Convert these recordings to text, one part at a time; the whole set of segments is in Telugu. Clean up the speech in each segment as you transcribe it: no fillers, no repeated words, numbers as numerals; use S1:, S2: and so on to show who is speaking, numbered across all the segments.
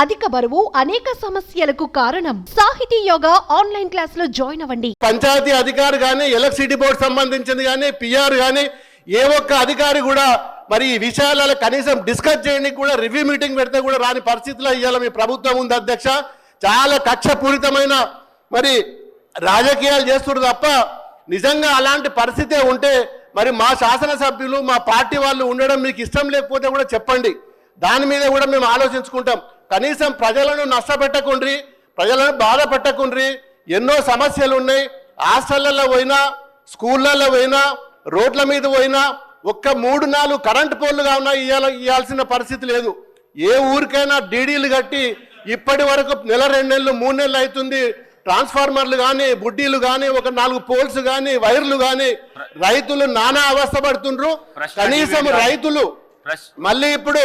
S1: అధిక బరువు అనేక సమస్యలకు కారణం. సాహితీ యోగా ఆన్లైన్ క్లాస్ లో జాయిన్ అవ్వండి.
S2: పంచాయతీ అధికారి గానీ, ఎలక్ట్రిసిటీ బోర్డు సంబంధించింది కానీ, పిఆర్ కానీ ఏ ఒక్క అధికారి కూడా మరి ఈ విషయాలలో కనీసం డిస్కస్ చేయడానికి కూడా రివ్యూ మీటింగ్ పెడితే కూడా రాని పరిస్థితిలో ఇవాళ మీ ప్రభుత్వం ఉంది అధ్యక్ష. చాలా కక్షపూరితమైన మరి రాజకీయాలు చేస్తున్నారు తప్ప నిజంగా అలాంటి పరిస్థితే ఉంటే మరి మా శాసనసభ్యులు మా పార్టీ వాళ్ళు ఉండడం మీకు ఇష్టం లేకపోతే కూడా చెప్పండి. దాని మీద కూడా మేము ఆలోచించుకుంటాం. కనీసం ప్రజలను నష్టపెట్టకుండ్రి, ప్రజలను బాధ పెట్టకుండ్రి. ఎన్నో సమస్యలు ఉన్నాయి. హాస్టళ్లలో పోయినా, స్కూళ్ళల్లో పోయినా, రోడ్ల మీద పోయినా ఒక్క 3-4 కరెంటు పోల్లుగా ఉన్నా ఇవ్వాల్సిన పరిస్థితి లేదు. ఏ ఊరికైనా డీడీలు కట్టి ఇప్పటి వరకు నెల 2 నెలలు 3 నెలలు అవుతుంది. ట్రాన్స్ఫార్మర్లు కానీ, బుడ్డీలు కానీ, ఒక 4 పోల్స్ కానీ, వైర్లు కానీ రైతులు నానా అవస్థ పడుతుండ్రు. కనీసం రైతులు మళ్ళీ ఇప్పుడు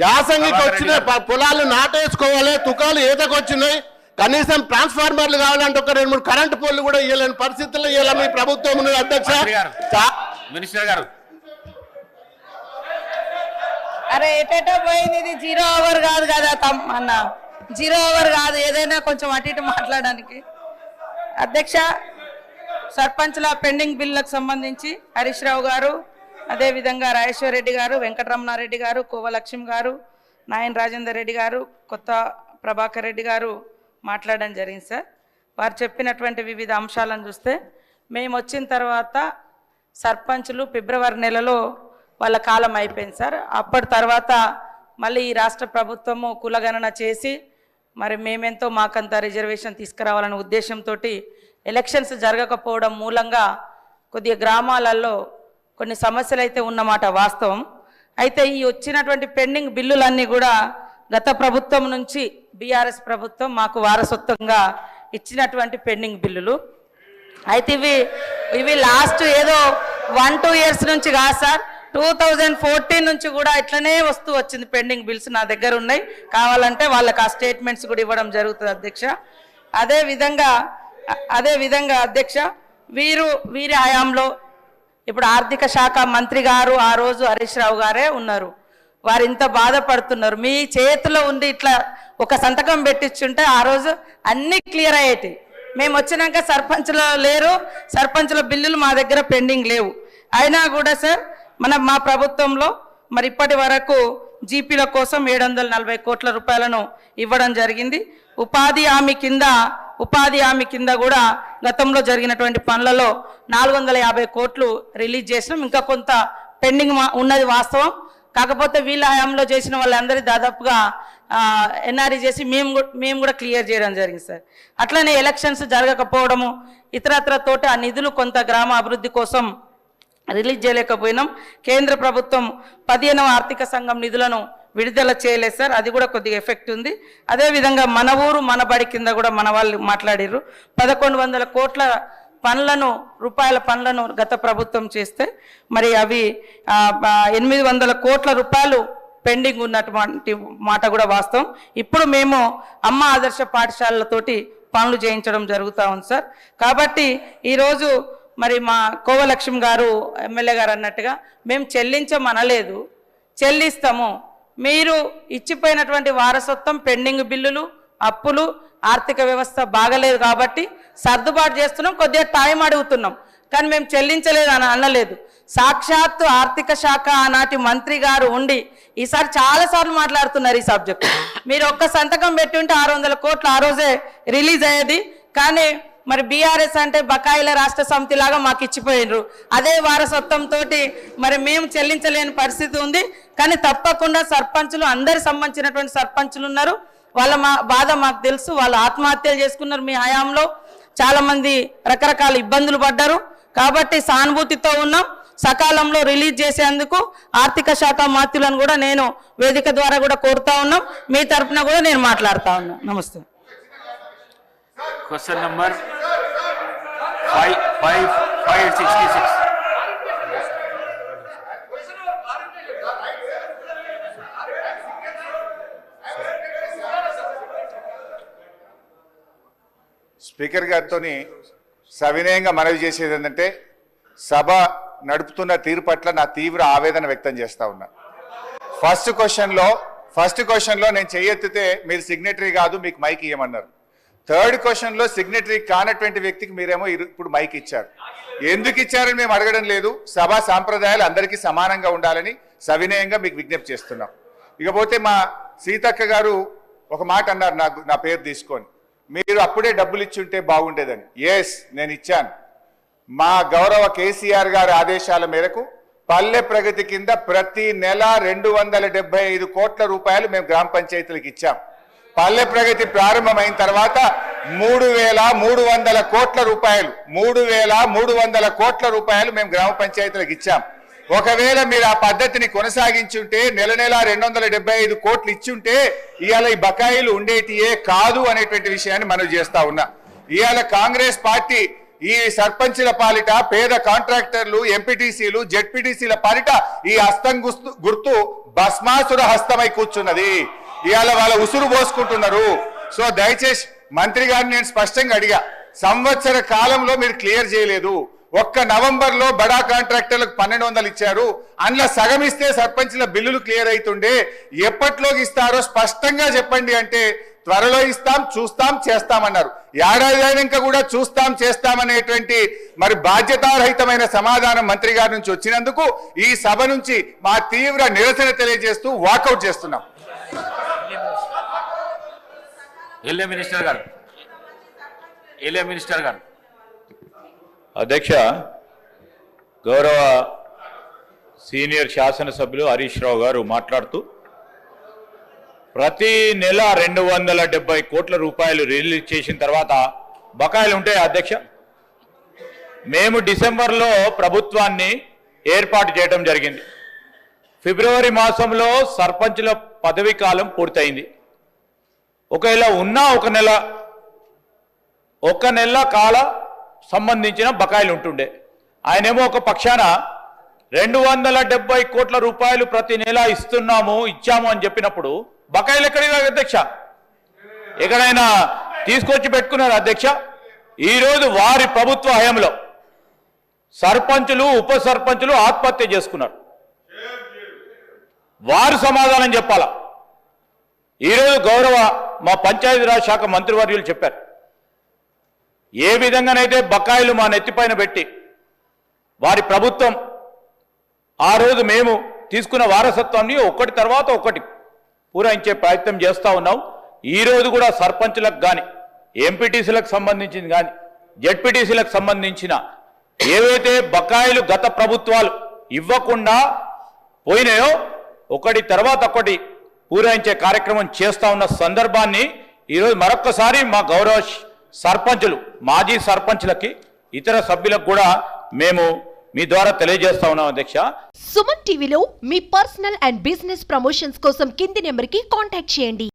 S2: యాసంగికి వచ్చిన పొలాలు నాటేసుకోవాలి, తుకాలు ఈతకొచ్చినాయి. కనీసం ట్రాన్స్ఫార్మర్లు కావాలంటే ఒక 2-3 కరెంటు పోల్లు కూడా ఇవ్వలేని పరిస్థితుల్లో ఇలా మీ ప్రభుత్వం ఉన్నది అధ్యక్ష.
S3: మినిస్టర్ గారు
S4: అరే ఎటేటో పోయింది. ఇది 0 అవర్ కాదు కదా అన్న, 0 అవర్ కాదు. ఏదైనా కొంచెం అటు ఇటు మాట్లాడడానికి. అధ్యక్ష, సర్పంచ్ల పెండింగ్ బిల్లులకు సంబంధించి హరీష్ రావు గారు, అదేవిధంగా రాజేశ్వర్ రెడ్డి గారు, వెంకటరమణారెడ్డి గారు, కోవలక్ష్మి గారు, నాయన్ రాజేందర్ రెడ్డి గారు, కొత్త ప్రభాకర్ రెడ్డి గారు మాట్లాడడం జరిగింది సార్. వారు చెప్పినటువంటి వివిధ అంశాలను చూస్తే మేము వచ్చిన తర్వాత సర్పంచులు ఫిబ్రవరి నెలలో వాళ్ళ కాలం అయిపోయింది సార్. అప్పటి తర్వాత మళ్ళీ ఈ రాష్ట్ర ప్రభుత్వము కులగణన చేసి మరి మేమెంతో మాకంత రిజర్వేషన్ తీసుకురావాలనే ఉద్దేశంతో ఎలక్షన్స్ జరగకపోవడం మూలంగా కొద్దిగా గ్రామాలలో కొన్ని సమస్యలు అయితే ఉన్నమాట వాస్తవం. అయితే ఈ వచ్చినటువంటి పెండింగ్ బిల్లులన్నీ కూడా గత ప్రభుత్వం నుంచి బీఆర్ఎస్ ప్రభుత్వం మాకు వారసత్వంగా ఇచ్చినటువంటి పెండింగ్ బిల్లులు. అయితే ఇవి లాస్ట్ ఏదో 1-2 ఇయర్స్ నుంచి కాదు సార్, 2014 నుంచి కూడా ఇట్లనే వస్తూ వచ్చింది. పెండింగ్ బిల్స్ నా దగ్గర ఉన్నాయి, కావాలంటే వాళ్ళకి ఆ స్టేట్మెంట్స్ కూడా ఇవ్వడం జరుగుతుంది అధ్యక్ష. అదేవిధంగా అధ్యక్ష, వీరి హయాంలో ఇప్పుడు ఆర్థిక శాఖ మంత్రి గారు ఆ రోజు హరీష్ రావు గారే ఉన్నారు. వారు ఇంత బాధపడుతున్నారు. మీ చేతిలో ఉండి ఇట్లా ఒక సంతకం పెట్టించుంటే ఆ రోజు అన్నీ క్లియర్ అయ్యేటి. మేము వచ్చినాక సర్పంచ్లో లేరు, సర్పంచ్ల బిల్లులు మా దగ్గర పెండింగ్ లేవు. అయినా కూడా సార్ మా ప్రభుత్వంలో మరి ఇప్పటి వరకు జీపీల కోసం 740 కోట్ల రూపాయలను ఇవ్వడం జరిగింది. ఉపాధి హామీ కింద కూడా గతంలో జరిగినటువంటి పనులలో 450 కోట్లు రిలీజ్ చేసినాం. ఇంకా కొంత పెండింగ్ ఉన్నది వాస్తవం. కాకపోతే వీళ్ళ హయాంలో చేసిన వాళ్ళందరి దాదాపుగా ఎన్ఆర్ఈ చేసి మేము కూడా క్లియర్ చేయడం జరిగింది సార్. అట్లనే ఎలక్షన్స్ జరగకపోవడము ఇతరత్రతోటి ఆ నిధులు కొంత గ్రామ అభివృద్ధి కోసం రిలీజ్ చేయలేకపోయినాం. కేంద్ర ప్రభుత్వం 15వ ఆర్థిక సంఘం నిధులను విడుదల చేయలేదు సార్, అది కూడా కొద్దిగా ఎఫెక్ట్ ఉంది. అదేవిధంగా మన ఊరు మన బడి కింద కూడా మన వాళ్ళు మాట్లాడారు. 1100 కోట్ల రూపాయల పనులను గత ప్రభుత్వం చేస్తే మరి అవి 800 కోట్ల రూపాయలు పెండింగ్ ఉన్నటువంటి మాట కూడా వాస్తవం. ఇప్పుడు మేము అమ్మ ఆదర్శ పాఠశాలలతోటి పనులు చేయించడం జరుగుతూ ఉంది సార్. కాబట్టి ఈరోజు మరి మా కోవలక్ష్మి గారు ఎమ్మెల్యే గారు అన్నట్టుగా మేము చెల్లించమనలేదు, చెల్లిస్తాము. మీరు ఇచ్చిపోయినటువంటి వారసత్వం పెండింగ్ బిల్లులు, అప్పులు, ఆర్థిక వ్యవస్థ బాగలేదు కాబట్టి సర్దుబాటు చేస్తున్నాం, కొద్దిగా టైం అడుగుతున్నాం. కానీ మేము చెల్లించలేదు అని అనలేదు. సాక్షాత్తు ఆర్థిక శాఖ ఆనాటి మంత్రి గారు ఉండి ఈసారి చాలాసార్లు మాట్లాడుతున్నారు ఈ సబ్జెక్టు. మీరు ఒక్క సంతకం పెట్టి ఉంటే 600 కోట్లు ఆ రోజే రిలీజ్ అయ్యేది. కానీ మరి బీఆర్ఎస్ అంటే బకాయిల రాష్ట్ర సమితి లాగా మాకు ఇచ్చిపోయినరు. అదే వారసత్వంతో మరి మేము చెల్లించలేని పరిస్థితి ఉంది. కానీ తప్పకుండా సర్పంచులు, అందరి సంబంధించినటువంటి సర్పంచులు ఉన్నారు, వాళ్ళ బాధ మాకు తెలుసు. వాళ్ళు ఆత్మహత్యలు చేసుకున్నారు మీ హయాంలో, చాలామంది రకరకాల ఇబ్బందులు పడ్డారు. కాబట్టి సానుభూతితో ఉన్నాం. సకాలంలో రిలీజ్ చేసేందుకు ఆర్థిక శాఖ మంత్రులను కూడా నేను వేదిక ద్వారా కూడా కోరుతా ఉన్నాం. మీ తరఫున కూడా నేను మాట్లాడుతా ఉన్నా. నమస్తే.
S3: Question number 566.
S5: స్పీకర్ గారితో సవినయంగా మనవి చేసేది ఏంటంటే, సభ నడుపుతున్న తీరు పట్ల నా తీవ్ర ఆవేదన వ్యక్తం చేస్తా ఉన్నా. ఫస్ట్ ఫస్ట్ క్వశ్చన్లో నేను చెయ్యెత్తితే మీరు సిగ్నేటరీ కాదు, మీకు మైక్ ఇవ్వమన్నారు. థర్డ్ క్వశ్చన్లో సిగ్నేటరీ కానటువంటి వ్యక్తికి మీరేమో ఇప్పుడు మైక్ ఇచ్చారు. ఎందుకు ఇచ్చారని మేము అడగడం లేదు. సభా సాంప్రదాయాలు అందరికీ సమానంగా ఉండాలని సవినయంగా మీకు విజ్ఞప్తి చేస్తున్నాం. ఇకపోతే మా సీతక్క గారు ఒక మాట అన్నారు, నా పేరు తీసుకొని, మీరు అప్పుడే డబ్బులు ఇచ్చుంటే బాగుండేదని. ఎస్, నేను ఇచ్చాను. మా గౌరవ కేసీఆర్ గారి ఆదేశాల మేరకు పల్లె ప్రగతి కింద ప్రతి నెల 275 కోట్ల రూపాయలు మేము గ్రామ పంచాయతీలకు ఇచ్చాం. పల్లె ప్రగతి ప్రారంభమైన తర్వాత 3,300 కోట్ల రూపాయలు 3,300 కోట్ల రూపాయలు మేము గ్రామ పంచాయతీలకు ఇచ్చాం. ఒకవేళ మీరు ఆ పద్ధతిని కొనసాగించుంటే నెల 275 కోట్లు ఇచ్చుంటే ఇవాళ ఈ బకాయిలు ఉండేటియే కాదు అనేటువంటి విషయాన్ని మనం చేస్తా ఉన్నా. ఇవాళ కాంగ్రెస్ పార్టీ ఈ సర్పంచుల పాలిట, పేద కాంట్రాక్టర్లు, ఎంపీటీసీలు, జెడ్పీటీసీల పాలిట ఈ హస్తం గుర్తు భస్మాసుర హస్తమై కూర్చున్నది. ఇవాళ వాళ్ళ ఉసురు పోసుకుంటున్నారు. సో దయచేసి మంత్రి గారిని నేను స్పష్టంగా అడిగా, సంవత్సర కాలంలో మీరు క్లియర్ చేయలేదు. ఒక్క నవంబర్లో బడా కాంట్రాక్టర్లకు 1,200 ఇచ్చారు. అందులో సగం ఇస్తే సర్పంచ్ల బిల్లులు క్లియర్ అవుతుండే. ఎప్పట్లోకి ఇస్తారో స్పష్టంగా చెప్పండి అంటే త్వరలో ఇస్తాం, చూస్తాం, చేస్తామన్నారు. ఏడాది అయినాక కూడా చూస్తాం, చేస్తామనేటువంటి మరి బాధ్యతారహితమైన సమాధానం మంత్రి గారి నుంచి వచ్చినందుకు ఈ సభ నుంచి మా తీవ్ర నిరసన తెలియజేస్తూ వాకౌట్ చేస్తున్నాం.
S3: ఎల్ఏ మినిస్టర్ గారు.
S6: అధ్యక్ష, గౌరవ సీనియర్ శాసనసభ్యులు హరీష్ రావు గారు మాట్లాడుతూ ప్రతి నెల 270 కోట్ల రూపాయలు రిలీజ్ చేసిన తర్వాత బకాయిలు ఉంటాయి. అధ్యక్ష, మేము డిసెంబర్లో ప్రభుత్వాన్ని ఏర్పాటు చేయడం జరిగింది. ఫిబ్రవరి మాసంలో సర్పంచుల పదవీ కాలం పూర్తయింది. ఒకవేళ ఉన్న ఒక నెల కాల సంబంధించిన బకాయిలు ఉంటుండే. ఆయనేమో ఒక పక్షాన 270 కోట్ల రూపాయలు ప్రతి నెల ఇచ్చాము అని చెప్పినప్పుడు బకాయిలు ఎక్కడికి అధ్యక్ష? ఎక్కడైనా తీసుకొచ్చి పెట్టుకున్నారు అధ్యక్ష? ఈరోజు వారి ప్రభుత్వ హయాంలో సర్పంచులు, ఉప సర్పంచులు ఆత్మహత్య చేసుకున్నారు. వారు సమాధానం చెప్పాలా? ఈరోజు గౌరవ మా పంచాయతీరాజ్ శాఖ మంత్రివర్యులు చెప్పారు, ఏ విధంగానైతే బకాయిలు మా నెత్తిపైన పెట్టి వారి ప్రభుత్వం ఆ రోజు మేము తీసుకున్న వారసత్వాన్ని ఒకటి తర్వాత ఒకటి పూరించే ప్రయత్నం చేస్తూ ఉన్నాం. ఈరోజు కూడా సర్పంచులకు కానీ, ఎంపీటీసీలకు సంబంధించింది కానీ, జెడ్పీటీసీలకు సంబంధించిన ఏవైతే బకాయిలు గత ప్రభుత్వాలు ఇవ్వకుండా పోయినాయో ఒకటి తర్వాత ఒకటి పూరించే కార్యక్రమం చేస్తూ ఉన్న సందర్భాన్ని ఈరోజు మరొక్కసారి మా గౌరవ సర్పంచులు, మాజీ సర్పంచులకి, ఇతర సభ్యులకు కూడా మేము మీ ద్వారా తెలియజేస్తా ఉన్నాం. అధ్యక్ష,
S1: సుమన్ టీవీలో మీ పర్సనల్ అండ్ బిజినెస్ ప్రమోషన్స్ కోసం కింది నెంబర్కి కాంటాక్ట్ చేయండి.